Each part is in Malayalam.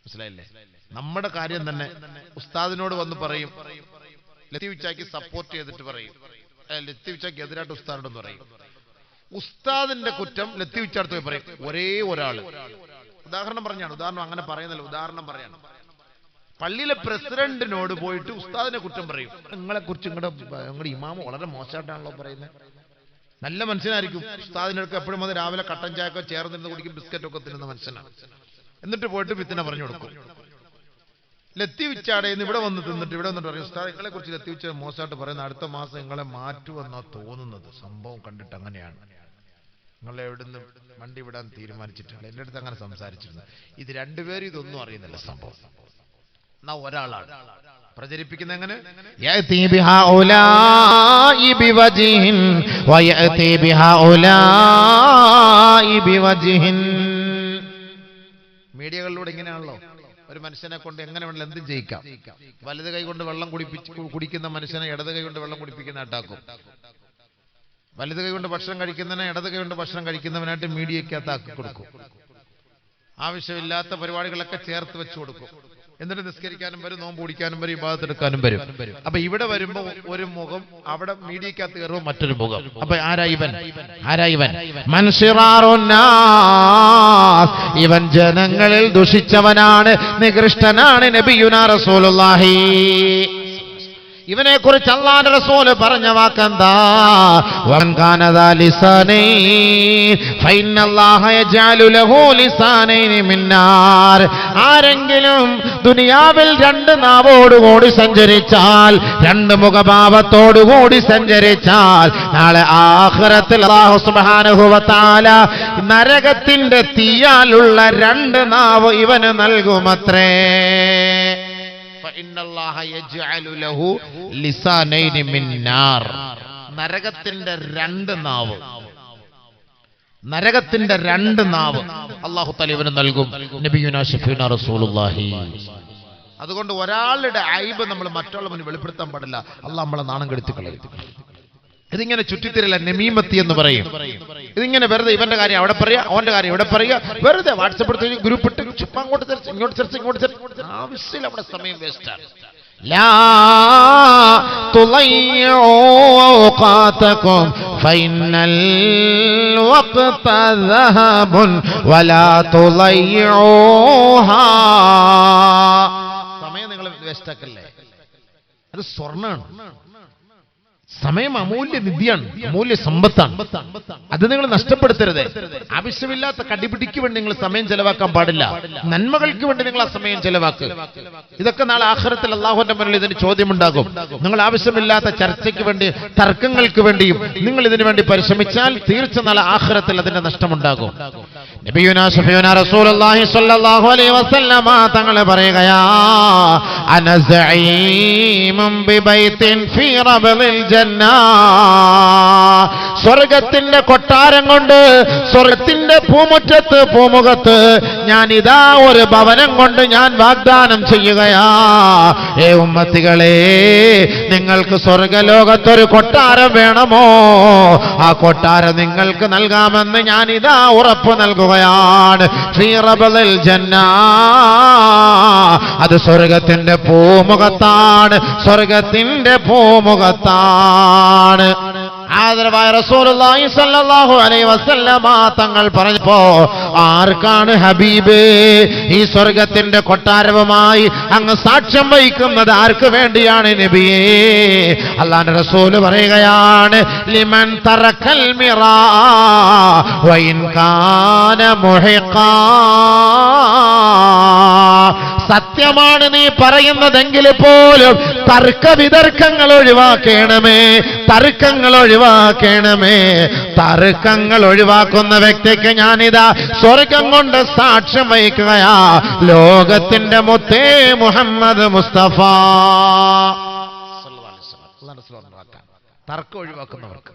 മനസ്സിലായില്ലേ? നമ്മുടെ കാര്യം തന്നെ ഉസ്താദിനോട് വന്ന് പറയും, ലത്തീഫ് ചാക്കി സപ്പോർട്ട് ചെയ്തിട്ട് പറയും, ലത്തീഫ് ചാക്കി എതിരായിട്ട് ഉസ്താദിനോടൊന്ന് പറയും. ഉസ്താദിന്റെ കുറ്റം ലത്തീഫ് ചാടത്ത് പറയും. ഒരേ ഒരാള്, ഉദാഹരണം പറഞ്ഞാണ്, ഉദാഹരണം അങ്ങനെ പറയുന്നില്ല, ഉദാഹരണം പറയാണ്. പള്ളിയിലെ പ്രസിഡന്റിനോട് പോയിട്ട് ഉസ്താദിനെ കുറ്റം പറയും. നിങ്ങളെ കുറിച്ച് നിങ്ങളുടെ ഇമാമ് വളരെ മോശമായിട്ടാണല്ലോ പറയുന്നത്. നല്ല മനുഷ്യനായിരിക്കും, ഉസ്താദിനൊക്കെ എപ്പോഴും അത് രാവിലെ കട്ടൻ ചായക്കോ ചേർന്നിരുന്ന് കുടിക്കും, ബിസ്ക്കറ്റൊക്കെ തിന്നുന്ന മനുഷ്യനാണ്. എന്നിട്ട് പോയിട്ട് പിത്തിനെ പറഞ്ഞു കൊടുക്കും. ലത്തീഫ് ചാടേന്ന് ഇവിടെ വന്ന് തിന്നിട്ട് ഇവിടെ വന്നിട്ട് പറയും, ഉസ്താദ് നിങ്ങളെ കുറിച്ച് ലത്തീഫ് ചാട മോശമായിട്ട് പറയുന്ന, അടുത്ത മാസം നിങ്ങളെ മാറ്റുമെന്നാ തോന്നുന്നത്, സംഭവം കണ്ടിട്ട് അങ്ങനെയാണ്, നിങ്ങളെ എവിടുന്ന് വണ്ടി വിടാൻ തീരുമാനിച്ചിട്ടാണ്. എൻ്റെ അടുത്ത് അങ്ങനെ സംസാരിച്ചിരുന്നത്. ഇത് രണ്ടുപേരും ഇതൊന്നും അറിയുന്നില്ല സംഭവം. എന്നാ ഒരാളാണ് പ്രചരിപ്പിക്കുന്ന എങ്ങനെ, മീഡിയകളിലൂടെ ഇങ്ങനെയാണല്ലോ ഒരു മനുഷ്യനെ കൊണ്ട് എങ്ങനെ വേണമെങ്കിലും എന്തും ചെയ്യിക്കാം. വലത് കൈ കൊണ്ട് വെള്ളം കുടിക്കുന്ന മനുഷ്യനെ ഇടത് കൈ കൊണ്ട് വെള്ളം കുടിപ്പിക്കുന്ന ആട്ടാക്കും. വലത് കൈ കൊണ്ട് ഭക്ഷണം കഴിക്കുന്നതിനെ ഇടത് കൈ കൊണ്ട് ഭക്ഷണം കഴിക്കുന്നവനായിട്ട് മീഡിയക്കകത്ത് ആക്കി കൊടുക്കും. ആവശ്യമില്ലാത്ത പരിപാടികളൊക്കെ ചേർത്ത് വെച്ചു കൊടുക്കും. എന്നിട്ട് നിസ്കരിക്കാനും വരും, നോമ്പ് പിടിക്കാനും വരും, ഇബാദത്തെടുക്കാനും വരും. അപ്പൊ ഇവിടെ വരുമ്പോ ഒരു മുഖം, അവിടെ മീഡിയക്കകത്ത് കയറുമ്പോൾ മറ്റൊരു മുഖം. അപ്പൊ ആരാ ഇവൻ? ഇവൻ ജനങ്ങളിൽ ദുഷിച്ചവനാണ്, നികൃഷ്ടനാണ്. നബിയുനാ റസൂലുള്ളാഹി ഇവനെ കുറിച്ച് അല്ലാഹുവിന്റെ റസൂൽ പറഞ്ഞ വാക്കെന്താ? വമൻ കാന ദാ ലിസാനൈൻ ഫഇന്നല്ലാഹ യജഅലു ലഹു ലിസാനൈൻ മിന്നാർ. ആരെങ്കിലും ദുനിയാവിൽ രണ്ട് നാവോടുകൂടി സഞ്ചരിച്ചാൽ, രണ്ട് മുഖഭാവത്തോടുകൂടി സഞ്ചരിച്ചാൽ, നാളെ ആഖിറത്തിൽ അല്ലാഹു സുബ്ഹാനഹു വ തആല നരകത്തിന്റെ തീയാലുള്ള രണ്ട് നാവ് ഇവന് നൽകുമത്രേ. നരകത്തിന്റെ രണ്ട് നാവ്, നരകത്തിന്റെ രണ്ട് നാവ് അല്ലാഹു തആല ഇവന് നൽകും. നബിയുനാ ശഫീഉനാ റസൂലുള്ളാഹി. അതുകൊണ്ട് ഒരാളുടെ ഐബ് നമ്മൾ മറ്റുള്ള മുന്നിൽ വെളിപ്പെടുത്താൻ പാടില്ല. അല്ലാഹു നമ്മളെ നാണം കെടുത്തി കളയും. ഇതിങ്ങനെ ചുറ്റിത്തിരില്ല, നമീമത്തി എന്ന് പറയും. ഇതിങ്ങനെ വെറുതെ ഇവന്റെ കാര്യം അവിടെ പറയാ, അവന്റെ കാര്യം ഇവിടെ പറയുക, വെറുതെ വാട്സപ്പ് എടുത്ത് ഗ്രൂപ്പ് ഇട്ട് ചുമ്മാ അങ്ങോട്ട് ചർച്ച, ഇങ്ങോട്ട് ചർച്ച, ഇങ്ങോട്ട് ചർച്ച. ആവശ്യമില്ല, നമ്മുടെ സമയം വേസ്റ്റാണ്. ലാ തുളയ്യൂ ഔഖാതകും ഫഇന്നൽ വഖ്ത ദഹബുൻ വലാ തുളയ്യൂഹാ. സമയം നിങ്ങൾ വേസ്റ്റാക്കല്ലേ, അത് സ്വർണ്ണാണ്. സമയം അമൂല്യ നിധിയാണ്, അമൂല്യ സമ്പത്താണ്. അത് നിങ്ങൾ നഷ്ടപ്പെടുത്തരുത്. ആവശ്യമില്ലാത്ത കടിപിടിക്ക് വേണ്ടി നിങ്ങൾ സമയം ചെലവാക്കാൻ പാടില്ല. നന്മകൾക്ക് വേണ്ടി നിങ്ങൾ ആ സമയം ചെലവാക്കുക. ഇതൊക്കെ നാളെ ആഖിറത്തിൽ അല്ലാഹുവിന്റെ മുന്നിൽ ഇതിന് ചോദ്യമുണ്ടാകും. നിങ്ങൾ ആവശ്യമില്ലാത്ത ചർച്ചയ്ക്ക് വേണ്ടി, തർക്കങ്ങൾക്ക് വേണ്ടിയും നിങ്ങൾ ഇതിനു വേണ്ടി പരിശ്രമിച്ചാൽ തീർച്ച നാളെ ആഖിറത്തിൽ അതിന്റെ നഷ്ടമുണ്ടാകും. നബിയുനാ ശഫീഉനാ റസൂലുള്ളാഹി സ്വല്ലല്ലാഹു അലൈഹി വസല്ലമ തങ്ങൾ പറയുകയാ, അന സഈമുൻ ബിബൈത്തിൻ ഫീ റബളിൽ ജന്ന. സ്വർഗത്തിന്റെ കൊട്ടാരം കൊണ്ട്, സ്വർഗത്തിന്റെ പൂമുഖത്ത് ഞാൻ ഇതാ ഒരു ഭവനം കൊണ്ട് ഞാൻ വാഗ്ദാനം ചെയ്യുകയാ. ഏ ഉമ്മത്തികളെ, നിങ്ങൾക്ക് സ്വർഗലോകത്തൊരു കൊട്ടാരം വേണമോ? ആ കൊട്ടാരം നിങ്ങൾക്ക് നൽകാമെന്ന് ഞാൻ ഇതാ ഉറപ്പ് നൽകുകയാണ്. ഫീ റബളിൽ ജന്ന. അത് സ്വർഗത്തിന്റെ പൂമുഖത്താണ്, സ്വർഗത്തിന്റെ പൂമുഖത്താണ്. ആദരവായ റസൂലുള്ളാഹി സ്വല്ലല്ലാഹു അലൈഹി വസല്ലമ തങ്ങൾ പറഞ്ഞപ്പോ, ആർക്കാണ് ഹബീബേ ഈ സ്വർഗത്തിന്റെ കൊട്ടാരവുമായി അങ്ങ് സാക്ഷ്യം വഹിക്കുന്നത്? ആർക്ക് വേണ്ടിയാണ് നബിയേ? അല്ലാഹുവിന്റെ റസൂൽ പറയുകയാണ്, ലിമൻ തറക്കൽ മിറാ വഇൻ കാന മുഹിഖാ. സത്യമാണ് നീ പറയുന്നതെങ്കിൽ പോലും തർക്ക വിതർക്കങ്ങൾ ഒഴിവാക്കണമേ, തർക്കങ്ങൾ ഒഴിവാക്കണമേ. തർക്കങ്ങൾ ഒഴിവാക്കുന്ന വ്യക്തിക്ക് ഞാനിതാ സ്വർഗം കൊണ്ട് സാക്ഷ്യം വഹിക്കുകയാ. ലോകത്തിന്റെ മുത്തേ മുഹമ്മദ് മുസ്തഫ. തർക്കം ഒഴിവാക്കുന്നവർക്ക്.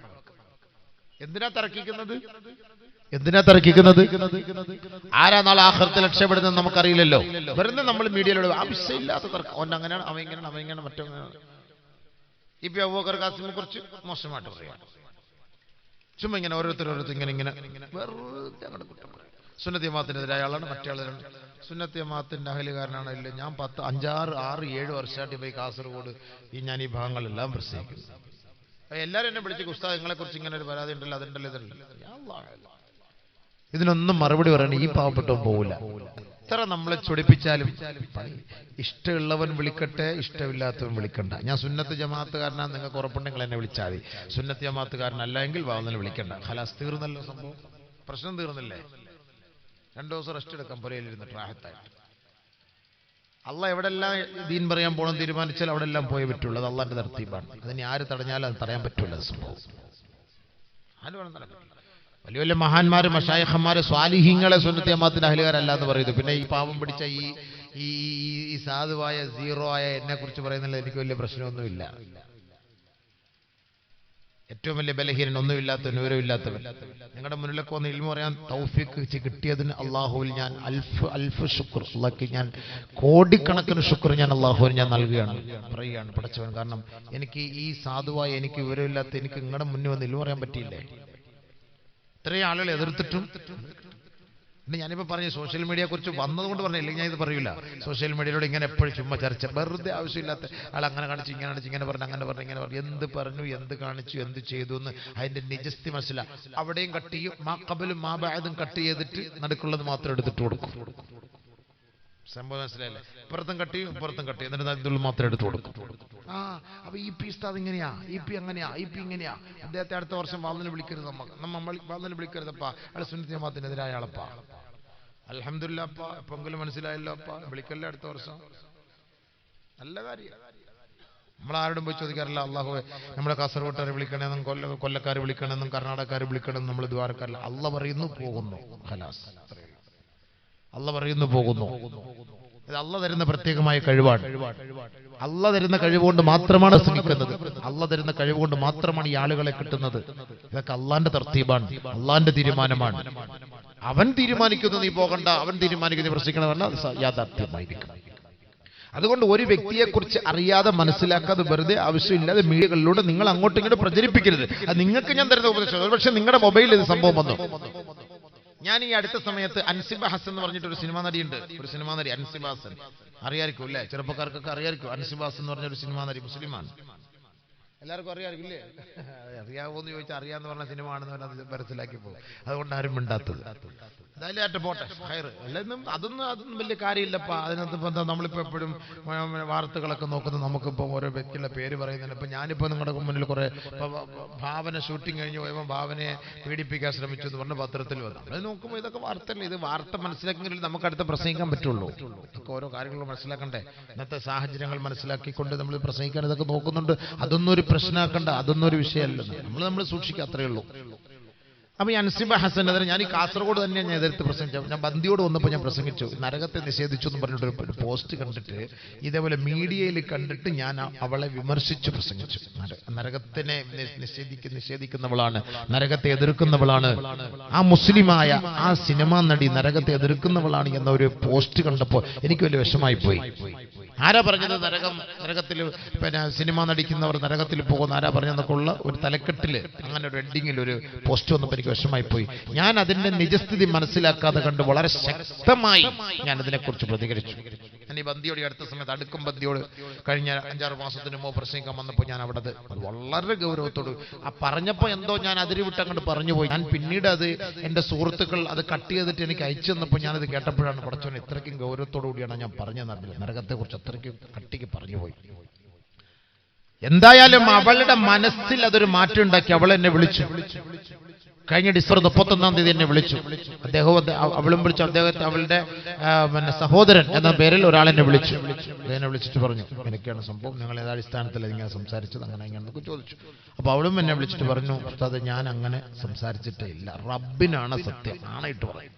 എന്തിനാ തർക്കിക്കുന്നത്? എന്തിനാ തർക്കിക്കുന്നത്? ആരാ നാളെ ആഖിറത്തിൽ രക്ഷപ്പെടുന്നത് നമുക്കറിയില്ലല്ലോ. വെറുതെ നമ്മൾ മീഡിയയിലൂടെ ആവശ്യമില്ലാത്ത തർക്കം. അവൻ അങ്ങനെയാണ്, അവൻ ഇങ്ങനെയാണ്, അവൻ ഇങ്ങനെ, മറ്റൊന്നാണ്. ഇപ്പൊ അബൂബക്കർ ഖാസിമിനെ കുറിച്ച് മോശമായിട്ട് പറയാം. ചുമ്മാ ഇങ്ങനെ ഓരോരുത്തർ ഇങ്ങനെ വെറുതെ അങ്ങോട്ട് കുറ്റം പറയും. സുന്നത്ത് ജമാഅത്തിനെതിരായ ആളാണ്, മറ്റേ ആളാണ്. സുന്നത്ത് ജമാഅത്തിന്റെ അഹലുകാരനാണോ ഇല്ല, ഞാൻ 5-6-7 വർഷമായിട്ട് പോയി കാസർഗോഡ് ഞാൻ ഈ ഭാഗങ്ങളെല്ലാം പ്രസംഗിക്കുന്നു. എല്ലാവരും എന്നെ വിളിച്ച് ഉസ്താദ് നിങ്ങളെ കുറിച്ച് ഇങ്ങനെ ഒരു പരാതി ഉണ്ടല്ലോ, അതുണ്ടല്ലോ, ഇതുണ്ടല്ലോ. ഇതിനൊന്നും മറുപടി പറയണ ഈ പാവപ്പെട്ടവൻ പോവില്ല. എത്ര നമ്മളെ ചൊടിപ്പിച്ചാലും ഇഷ്ടമുള്ളവൻ വിളിക്കട്ടെ, ഇഷ്ടമില്ലാത്തവൻ വിളിക്കണ്ട. ഞാൻ സുന്നത്ത് ജമാഅത്തുകാരനാ, നിങ്ങൾക്ക് ഉറപ്പുണ്ടെങ്കിൽ എന്നെ വിളിച്ചാൽ മതി. സുന്നത്ത് ജമാഅത്തുകാരനല്ല എങ്കിൽ വാങ്ങുന്നതിന് വിളിക്കണ്ട. ഖലാസ്, തീർന്നല്ലോ സംഭവം, പ്രശ്നം തീർന്നില്ലേ? 2 ദിവസം റെസ്റ്റ് എടുക്കാം പുരയിലിരുന്നിട്ട് റാഹത്തായിട്ട്. അള്ളാഹ് എവിടെല്ലാം ദീൻ പറയാൻ പോകണം തീരുമാനിച്ചാൽ അവിടെ എല്ലാം പോയേ പറ്റുള്ളൂ. അത് അള്ളാന്റെ തർത്തീബാണ്. അതിന് ആര് തടഞ്ഞാലും അത് തടയാൻ പറ്റുള്ള സംഭവം. ആര് വേണം തടയാൻ പറ്റില്ല. വലിയ വലിയ മഹാന്മാര്, മശായിഖന്മാര്, സ്വാലിഹീങ്ങളെ സുന്നത്ത് ജമാഅത്തിന്റെ അഹലുകാരല്ല എന്ന് പറയുന്നു. പിന്നെ ഈ പാവം പിടിച്ച ഈ സാധുവായ സീറോ ആയ എന്നെ കുറിച്ച് പറയുന്നില്ല. എനിക്ക് വലിയ പ്രശ്നമൊന്നുമില്ല. ഏറ്റവും വലിയ ബലഹീനൻ, ഒന്നുമില്ലാത്തവൻ, വിവരമില്ലാത്തവൻ. നിങ്ങളുടെ മുന്നിലൊക്കെ വന്ന് ഇൽമു പറയാൻ തൗഫീഖ് കിട്ടിയതിന് അള്ളാഹുവിൽ ഞാൻ അൽഫ് ശുക്ർ, അള്ളാഹ്ക്ക് ഞാൻ കോടിക്കണക്കിന് ശുക്ർ ഞാൻ അള്ളാഹുവിന് ഞാൻ നൽകുകയാണ്, പറയുകയാണ് പടച്ചവൻ. കാരണം എനിക്ക് ഈ സാധുവായ, എനിക്ക് വിവരമില്ലാത്ത എനിക്ക് നിങ്ങളുടെ മുന്നിൽ വന്ന് ഇൽമു പറയാൻ പറ്റിയില്ലേ? ഇത്രയും ആളുകൾ എതിർത്തിട്ടും. പിന്നെ ഞാനിപ്പോൾ പറഞ്ഞു സോഷ്യൽ മീഡിയയെ കുറിച്ച് വന്നതുകൊണ്ട് പറഞ്ഞില്ല, ഞാൻ ഇത് പറയൂല. സോഷ്യൽ മീഡിയയിലൂടെ ഇങ്ങനെ എപ്പോഴും ചുമ്മാ ചർച്ച, വെറുതെ ആവശ്യമില്ലാത്ത ആൾ അങ്ങനെ കാണിച്ചു, ഇങ്ങനെ കാണിച്ചു, ഇങ്ങനെ പറഞ്ഞു, അങ്ങനെ പറഞ്ഞു, ഇങ്ങനെ പറഞ്ഞു, എന്ത് പറഞ്ഞു, എന്ത് കാണിച്ചു, എന്ത് ചെയ്തു എന്ന് അതിന്റെ നിജസ്ഥി മനസ്സിലാ. അവിടെയും കട്ട് ചെയ്യും, മാ ഖബലും മാ ബഅദും കട്ട് ചെയ്തിട്ട് നടുക്കുള്ളത് മാത്രം എടുത്തിട്ട് കൊടുക്കും. സംഭവം മനസ്സിലായില്ലേ? ഇപ്പുറത്തും കട്ട് ചെയ്യും, ഇപ്പുറത്തും കട്ട് ചെയ്യും, എന്നിട്ട് ഇതിൽ മാത്രം എടുത്തു കൊടുക്കും. അപ്പൊ ഈ പി ഉസ്താദ് ഇങ്ങനെയാ, ഈ പി അങ്ങനെയാ, ഈ പി ഇങ്ങനെയാ, അദ്ദേഹത്തെ അടുത്ത വർഷം വാളിന് വിളിക്കരുത്, നമ്മൾ വാളിന് വിളിക്കരുതപ്പാ, അയാൾ സുന്നത്ത് ജമാഅത്തിനെതിരായ ആളപ്പാ. അൽഹംദുലില്ലാ അപ്പാ, എപ്പെങ്കിലും മനസ്സിലായല്ലോ അപ്പാ, വിളിക്കല്ലേ അടുത്ത വർഷം. നല്ല കാര്യം. നമ്മളാരോടും പോയി ചോദിക്കാറില്ല അള്ളാഹുവെ നമ്മളെ കാസർഗോട്ടുകാരെ വിളിക്കണമെന്നും കൊല്ലക്കാർ വിളിക്കണമെന്നും കർണാടകക്കാർ വിളിക്കണമെന്നും നമ്മൾ ദ്വാരക്കാരില്ല. അള്ള പറയുന്നു, പോകുന്നു, ഖലാസ്. അള്ള പറയുന്നു, പോകുന്നു. ഇത് അള്ള തരുന്ന പ്രത്യേകമായ കഴിവാണ്. അള്ള തരുന്ന കഴിവുകൊണ്ട് മാത്രമാണ് ശ്രമിക്കുന്നത്. അള്ള തരുന്ന കഴിവുകൊണ്ട് മാത്രമാണ് ഈ ആളുകളെ കിട്ടുന്നത്. ഇതൊക്കെ അള്ളാന്റെ തർത്തീബാണ്, അള്ളാന്റെ തീരുമാനമാണ്. അവൻ തീരുമാനിക്കുന്നു നീ പോകണ്ട, അവൻ തീരുമാനിക്കുന്നു പ്രശ്നിക്കണം പറഞ്ഞാൽ യാഥാർത്ഥ്യമായിരിക്കും. അതുകൊണ്ട് ഒരു വ്യക്തിയെക്കുറിച്ച് അറിയാതെ, മനസ്സിലാക്കാതെ, വെറുതെ ആവശ്യമില്ലാതെ മീഡിയകളിലൂടെ നിങ്ങൾ അങ്ങോട്ടും ഇങ്ങോട്ട് പ്രചരിപ്പിക്കരുത്. അത് നിങ്ങൾക്ക് ഞാൻ തരുന്ന ഉപദേശം. പക്ഷെ നിങ്ങളുടെ മൊബൈലിൽ ഇത് സംഭവം വന്നു. ഞാൻ ഈ അടുത്ത സമയത്ത് അൻസിബ ഹസൻ എന്ന് പറഞ്ഞിട്ട് ഒരു സിനിമാ നടിയുണ്ട്, ഒരു സിനിമാ നടി അൻസിബ ഹസൻ. അറിയായിരിക്കും അല്ലേ? ചെറുപ്പക്കാർക്കൊക്കെ അറിയായിരിക്കും. അൻസിബ ഹസൻ എന്ന് പറഞ്ഞൊരു സിനിമാ നടി, മുസ്ലിമാണ്. എല്ലാവർക്കും അറിയാമായിരിക്കും ഇല്ലേ? അറിയാവോന്ന് ചോദിച്ചാൽ അറിയാന്ന് പറഞ്ഞ സിനിമ ആണെന്ന് പറഞ്ഞാൽ മനസ്സിലാക്കി പോകും. അതുകൊണ്ട് ആരും മിണ്ടാത്തത്. എന്തായാലും പോട്ടെ, ഹൈർ. അതൊന്നും വലിയ കാര്യമില്ലപ്പാ. അതിനകത്ത് ഇപ്പം എന്താ, നമ്മളിപ്പോൾ എപ്പോഴും വാർത്തകളൊക്കെ നോക്കുന്നത്, നമുക്കിപ്പോൾ ഓരോ വ്യക്തിയുടെ പേര് പറയുന്നുണ്ട്. ഇപ്പം ഞാനിപ്പോൾ നിങ്ങളുടെ മുന്നിൽ കുറേ ഭാവന ഷൂട്ടിങ് കഴിഞ്ഞ് പോയപ്പോൾ ഭാവനയെ പീഡിപ്പിക്കാൻ ശ്രമിച്ചു എന്ന് പറഞ്ഞ് പത്രത്തിൽ വന്നു. അത് നോക്കുമ്പോൾ ഇതൊക്കെ വാർത്തയല്ലേ? ഇത് വാർത്ത മനസ്സിലാക്കിയെങ്കിൽ നമുക്ക് അടുത്ത് പ്രസംഗിക്കാൻ പറ്റുള്ളൂ. ഇതൊക്കെ ഓരോ കാര്യങ്ങൾ മനസ്സിലാക്കണ്ടേ? ഇന്നത്തെ സാഹചര്യങ്ങൾ മനസ്സിലാക്കിക്കൊണ്ട് നമ്മൾ പ്രസംഗിക്കാൻ ഇതൊക്കെ നോക്കുന്നുണ്ട്. അതൊന്നും ഒരു പ്രശ്നമാക്കണ്ട, അതൊന്നും ഒരു വിഷയമല്ല. നമ്മൾ സൂക്ഷിക്കുക, അത്രയേ ഉള്ളൂ. അപ്പൊ ഈ അൻസിബ ഹസനെതിരെ ഞാൻ ഈ കാസർഗോഡ് തന്നെ ഞാൻ എതിർത്ത് പ്രസംഗിച്ചു. ഞാൻ ബന്ദിയോട് വന്നപ്പോൾ ഞാൻ പ്രസംഗിച്ചു, നരകത്തെ നിഷേധിച്ചു എന്ന് പറഞ്ഞിട്ടൊരു പോസ്റ്റ് കണ്ടിട്ട്, ഇതേപോലെ മീഡിയയിൽ കണ്ടിട്ട് ഞാൻ അവളെ വിമർശിച്ചു പ്രസംഗിച്ചു. നരകത്തിനെ നിഷേധിക്കുന്നവളാണ്, നരകത്തെ എതിർക്കുന്നവളാണ്, ആ മുസ്ലിമായ ആ സിനിമാ നടി നരകത്തെ എതിർക്കുന്നവളാണ് എന്ന ഒരു പോസ്റ്റ് കണ്ടപ്പോൾ എനിക്ക് വലിയ വിഷമായി പോയി. ആരാ പറഞ്ഞത് നരകത്തിൽ പിന്നെ സിനിമ നടിക്കുന്നവർ നരകത്തിൽ പോകുന്ന ആരാ പറഞ്ഞതെന്നൊക്കെ ഉള്ള ഒരു തലക്കെട്ടില്, അങ്ങനെ ഒരു എഡിങ്ങിൽ ഒരു പോസ്റ്റ് വന്നപ്പോൾ എനിക്ക് വിഷമായി പോയി. ഞാൻ അതിന്റെ നിജസ്ഥിതി മനസ്സിലാക്കാതെ കണ്ട് വളരെ ശക്തമായി ഞാൻ അതിനെക്കുറിച്ച് പ്രതികരിച്ചു. ഞാൻ ഈ ബന്ദിയോട് അടുത്ത സമയത്ത്, അടുക്കും ബന്ദിയോട് കഴിഞ്ഞ 5-6 മാസത്തിന് മുമ്പ് പ്രസംഗിക്കാൻ വന്നപ്പോൾ ഞാൻ അവിടെ വളരെ ഗൗരവത്തോട് പറഞ്ഞപ്പോൾ എന്തോ ഞാൻ അതിരുവിട്ട് അങ്ങോട്ട് പറഞ്ഞുപോയി. ഞാൻ പിന്നീട് അത് എന്റെ സുഹൃത്തുക്കൾ അത് കട്ട് ചെയ്തിട്ട് എനിക്ക് അയച്ചു തന്നപ്പോൾ ഞാനത് കേട്ടപ്പോഴാണ് പടച്ചോൻ ഇത്രയ്ക്കും ഗൗരവത്തോടു കൂടിയാണ് ഞാൻ പറഞ്ഞത്. നരകത്തെ കുറിച്ച് അത്രയ്ക്ക് കട്ടിക്ക് പറഞ്ഞുപോയി. എന്തായാലും അവളുടെ മനസ്സിൽ അതൊരു മാറ്റം ഉണ്ടാക്കി. അവൾ എന്നെ വിളിച്ചു. കഴിഞ്ഞ ഡിസംബർ 31-ാം തീയതി എന്നെ വിളിച്ചു. അവളും വിളിച്ചു. അദ്ദേഹത്തെ അവളുടെ സഹോദരൻ എന്ന പേരിൽ ഒരാളെന്നെ വിളിച്ചു. എന്നെ വിളിച്ചിട്ട് പറഞ്ഞു, എനിക്കാണ് സംഭവം, നിങ്ങൾ ഏതടിസ്ഥാനത്തിൽ ഇങ്ങനെ സംസാരിച്ചത്, അങ്ങനെ ഇങ്ങനെ ചോദിച്ചു. അപ്പൊ അവളും എന്നെ വിളിച്ചിട്ട് പറഞ്ഞു, ഉസ്താദ് ഞാൻ അങ്ങനെ സംസാരിച്ചിട്ടേ ഇല്ല, റബ്ബിനാണ് സത്യം, ആണായിട്ട് പറയും,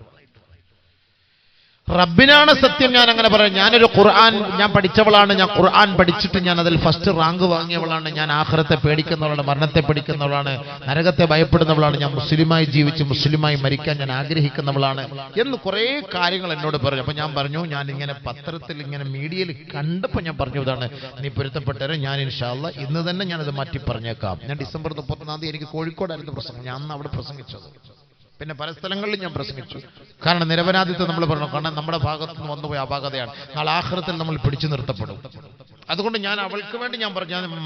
റബ്ബിനാണ് സത്യം, ഞാൻ അങ്ങനെ പറയാം. ഞാനൊരു ഖുർആൻ ഞാൻ പഠിച്ചവളാണ്, ഞാൻ ഖുർആൻ പഠിച്ചിട്ട് ഞാൻ അതിൽ ഫസ്റ്റ് റാങ്ക് വാങ്ങിയവളാണ്, ഞാൻ ആഖിറത്തെ പേടിക്കുന്നവളാണ്, മരണത്തെ പേടിക്കുന്നവളാണ്, നരകത്തെ ഭയപ്പെടുന്നവളാണ്, ഞാൻ മുസ്ലിമായി ജീവിച്ച് മുസ്ലിമായി മരിക്കാൻ ഞാൻ ആഗ്രഹിക്കുന്നവളാണ് എന്ന് കുറേ കാര്യങ്ങൾ എന്നോട് പറഞ്ഞു. അപ്പൊ ഞാൻ പറഞ്ഞു, ഞാൻ ഇങ്ങനെ പത്രത്തിൽ ഇങ്ങനെ മീഡിയയിൽ കണ്ടപ്പോൾ ഞാൻ പറഞ്ഞു, ഇതാണ് നീ പൊരുത്തപ്പെട്ടവരെ, ഞാൻ ഇൻഷാ അല്ലാഹ് ഇന്ന് തന്നെ ഞാനത് മാറ്റി പറഞ്ഞേക്കാം. ഞാൻ ഡിസംബർ 31-ാം തീയതി എനിക്ക് കോഴിക്കോടായിരുന്നു പ്രസംഗം, ഞാൻ അന്ന് അവിടെ പ്രസംഗിച്ചത്. പിന്നെ പല സ്ഥലങ്ങളിലും ഞാൻ പ്രസംഗിച്ചു. കാരണം നിരപരാധിത്വം നമ്മൾ പറഞ്ഞു. കാരണം നമ്മുടെ ഭാഗത്ത് നിന്ന് വന്നുപോയ അപാകതയാണ്. നാളെ ആഖിറത്തിൽ നമ്മൾ പിടിച്ചു നിർത്തപ്പെടും. അതുകൊണ്ട് ഞാൻ അവൾക്ക് വേണ്ടി ഞാൻ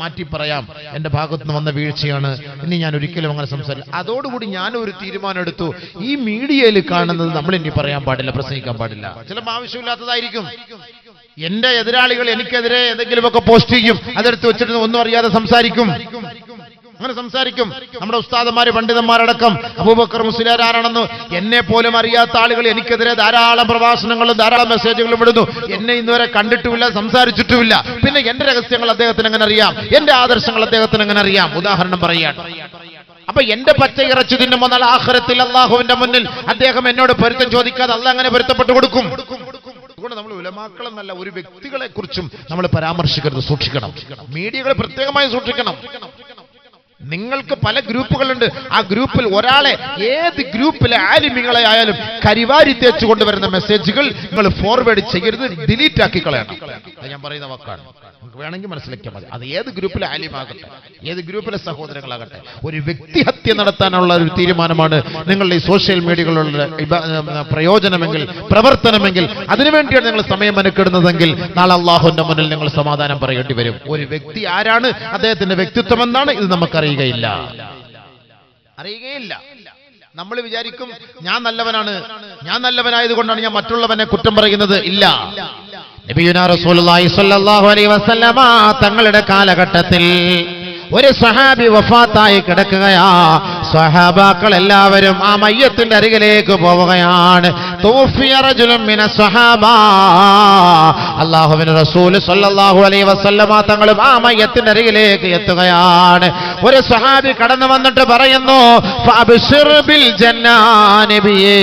മാറ്റി പറയാം, എന്റെ ഭാഗത്ത് നിന്ന് വന്ന വീഴ്ചയാണ്, ഇനി ഞാൻ ഒരിക്കലും അങ്ങനെ സംസാരിക്കും. അതോടുകൂടി ഞാൻ ഒരു തീരുമാനം എടുത്തു, ഈ മീഡിയയിൽ കാണുന്നത് നമ്മൾ ഇനി പറയാൻ പാടില്ല, പ്രസംഗിക്കാൻ പാടില്ല. ചിലപ്പോൾ ആവശ്യമില്ലാത്തതായിരിക്കും. എന്റെ എതിരാളികൾ എനിക്കെതിരെ എന്തെങ്കിലുമൊക്കെ പോസ്റ്റ് ചെയ്യും, അതെടുത്ത് വെച്ചിട്ട് ഒന്നും അറിയാതെ സംസാരിക്കും. അങ്ങനെ സംസാരിക്കും. നമ്മുടെ ഉസ്താദന്മാര് പണ്ഡിതന്മാരടക്കം അബൂബക്കർ മുസ്ലിയാർ ആരാണെന്ന് എന്നെ പോലും അറിയാത്ത ആളുകൾ എനിക്കെതിരെ ധാരാളം പ്രഭാഷണങ്ങളും ധാരാളം മെസ്സേജുകളും ഇടുന്നു. എന്നെ ഇന്നുവരെ കണ്ടിട്ടുമില്ല, സംസാരിച്ചിട്ടുമില്ല. പിന്നെ എന്റെ രഹസ്യങ്ങൾ അദ്ദേഹത്തിന് എങ്ങനെ അറിയാം? എന്റെ ആദർശങ്ങൾ അദ്ദേഹത്തിന് എങ്ങനെ അറിയാം? ഉദാഹരണം പറയാൻ. അപ്പൊ എന്റെ പച്ച ഇറച്ചു തിന്നുമ്പോൾ നാളെ ആഖിറത്തിൽ അള്ളാഹുവിന്റെ മുന്നിൽ അദ്ദേഹം എന്നോട് പൊരുത്തം ചോദിക്കാതെ അള്ളാഹ് അങ്ങനെ പൊരുത്തപ്പെട്ടു കൊടുക്കും. അതുകൊണ്ട് നമ്മൾ ഉലമാക്കളെന്നല്ല, ഒരു വ്യക്തികളെ കുറിച്ചും നമ്മൾ പരാമർശിക്കരുത്, സൂക്ഷിക്കണം. മീഡിയകൾ പ്രത്യേകമായി സൂക്ഷിക്കണം. നിങ്ങൾക്ക് പല ഗ്രൂപ്പുകളുണ്ട്. ആ ഗ്രൂപ്പിൽ ഒരാളെ, ഏത് ഗ്രൂപ്പിലെ ആലിമികളെ ആയാലും കരിവാരി തേച്ചു കൊണ്ടുവരുന്ന മെസ്സേജുകൾ നിങ്ങൾ ഫോർവേഡ് ചെയ്യരുത്, ഡിലീറ്റ് ആക്കി കളയണം. ഞാൻ പറയുന്ന വാക്കാണ്, നിങ്ങൾക്ക് വേണമെങ്കിൽ മനസ്സിലാക്കിയാൽ മതി. അത് ഏത് ഗ്രൂപ്പിലെ ആലിമാകട്ടെ, ഏത് ഗ്രൂപ്പിലെ സഹോദരങ്ങളാകട്ടെ, ഒരു വ്യക്തിഹത്യ നടത്താനുള്ള ഒരു തീരുമാനമാണ് നിങ്ങളുടെ ഈ സോഷ്യൽ മീഡിയകളുടെ പ്രയോജനമെങ്കിൽ, പ്രവർത്തനമെങ്കിൽ, അതിനുവേണ്ടിയാണ് നിങ്ങൾ സമയം മെനക്കെടുന്നതെങ്കിൽ നാളെ അള്ളാഹുവിന്റെ മുന്നിൽ നിങ്ങൾ സമാധാനം പറയേണ്ടി വരും. ഒരു വ്യക്തി ആരാണ്, അദ്ദേഹത്തിന്റെ വ്യക്തിത്വം എന്താണ്, ഇത് നമുക്കറിയാം. അറിയുകയില്ല. നമ്മൾ വിചാരിക്കും ഞാൻ നല്ലവനാണ്, ഞാൻ നല്ലവനായതുകൊണ്ടാണ് ഞാൻ മറ്റുള്ളവനെ കുറ്റം പറയുന്നത്. ഇല്ല. നബിയുനാ റസൂലുള്ളാഹി സ്വല്ലല്ലാഹു അലൈഹി വസല്ലമ തങ്ങളുടെ കാലഘട്ടത്തിൽ ഒരു സ്വഹാബി വഫാത്തായി കിടക്കുകയാ. സ്വഹാബാക്കൾ എല്ലാവരും ആ മയ്യത്തിന്റെ അരികിലേക്ക് പോവുകയാണ്. തൗഫിയ റജുലുൻ മിന സ്വഹാബാ, അല്ലാഹുവിന്റെ റസൂൽ സ്വല്ലല്ലാഹു അലൈഹി വസല്ലമ തങ്ങളും ആ മയ്യത്തിന്റെ അരികിലേക്ക് എത്തുകയാണ്. ഒരു സ്വഹാബി കടന്നു വന്നിട്ട് പറയുന്നു, ഫഅബ്ശിർ ബിൽ ജന്നാ നബിയേ,